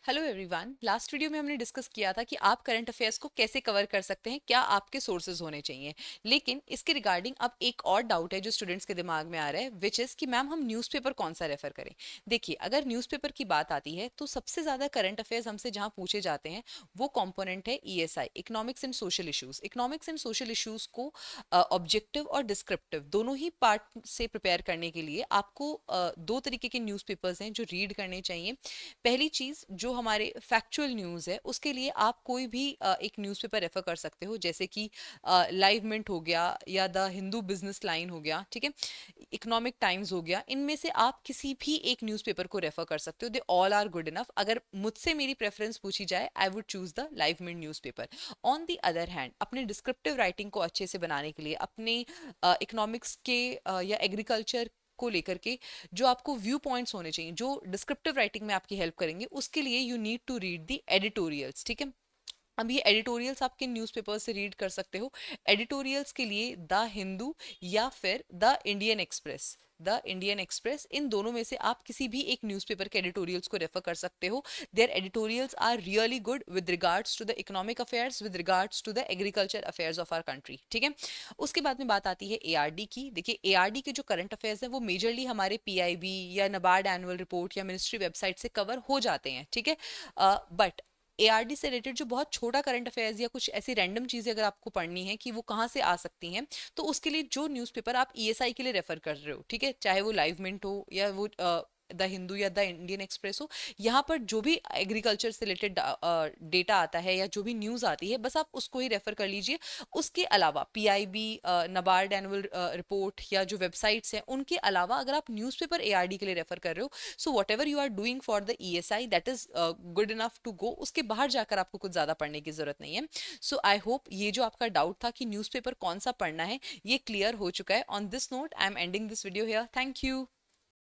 Hello everyone. Last video में हमने discuss किया था कि आप करंट अफेयर्स को कैसे कवर कर सकते हैं, क्या आपके सोर्सेज होने चाहिए। लेकिन इसके रिगार्डिंग अब एक और डाउट है जो स्टूडेंट्स के दिमाग में आ रहा है, विच इज़ कि मैम हम न्यूज़पेपर कौन सा रेफर करें। देखिए, अगर न्यूज़पेपर की बात आती है तो सबसे ज़्यादा करंट अफेयर्स हमसे जहाँ पूछे जाते हैं वो कॉम्पोनेंट है ESI, economics and social issues. Economics and social issues को ऑब्जेक्टिव और डिस्क्रिप्टिव दोनों ही पार्ट से प्रिपेयर करने के लिए आपको दो तरीके के न्यूज़पेपर्स हैं जो रीड करने चाहिए। पहली चीज़, जो हमारे फैक्चुअल न्यूज़ है उसके लिए आप कोई भी एक न्यूज़पेपर रेफर कर सकते हो, जैसे कि लाइव मिंट हो गया या द हिंदू बिजनेस लाइन हो गया, ठीक है, इकोनॉमिक टाइम्स हो गया। इनमें से आप किसी भी एक न्यूज़पेपर को रेफर कर सकते हो, they all are good enough. अगर मुझसे मेरी प्रेफरेंस पूछी जाए, I would choose the Live Mint newspaper. On the other hand, अपने डिस्क्रिप्टिव राइटिंग को अच्छे से बनाने के लिए, अपने इकोनॉमिक्स के या एग्रीकल्चर को लेकर के जो आपको व्यू पॉइंट्स होने चाहिए, जो डिस्क्रिप्टिव राइटिंग में आपकी हेल्प करेंगे, उसके लिए you need to read the editorials, ठीक है। अब ये एडिटोरियल्स आप किन न्यूज़पेपर से रीड कर सकते हो? एडिटोरियल्स के लिए द हिंदू या फिर the Indian Express. The Indian Express, इन दोनों में से आप किसी भी एक न्यूज़पेपर के एडिटोरियल्स को रेफर कर सकते हो। Their editorials are really good with regards to the economic affairs, with regards to the agriculture affairs of our country, ठीक है। उसके बाद में बात आती है एआरडी की। देखिए, एआरडी के जो करंट अफेयर्स हैं वो मेजरली हमारे पीआईबी या नबार्ड एनुअल रिपोर्ट या मिनिस्ट्री वेबसाइट से कवर हो जाते हैं, ठीक है। बट एआरडी से रिलेटेड जो बहुत छोटा करंट अफेयर्स या कुछ ऐसी रैंडम चीजें अगर आपको पढ़नी है कि वो कहाँ से आ सकती हैं, तो उसके लिए जो न्यूज़पेपर आप ईएसआई के लिए रेफर कर रहे हो, ठीक है, चाहे वो लाइव मिंट हो या वो द हिंदू या द इंडियन एक्सप्रेस हो, यहाँ पर जो भी एग्रीकल्चर से रिलेटेड डेटा आता है या जो भी न्यूज़ आती है, बस आप उसको ही रेफर कर लीजिए। उसके अलावा पीआईबी, नबार्ड एनुअल रिपोर्ट या जो वेबसाइट्स हैं उनके अलावा अगर आप न्यूज़पेपर एआरडी के लिए रेफर कर रहे हो, so whatever you are doing for the ESI that is good enough to go. उसके बाहर जाकर आपको कुछ ज़्यादा पढ़ने की जरूरत नहीं है। सो आई होप ये जो आपका डाउट था कि न्यूज़पेपर कौन सा पढ़ना है, ये क्लियर हो चुका है। On this note I am ending this video here. Thank you.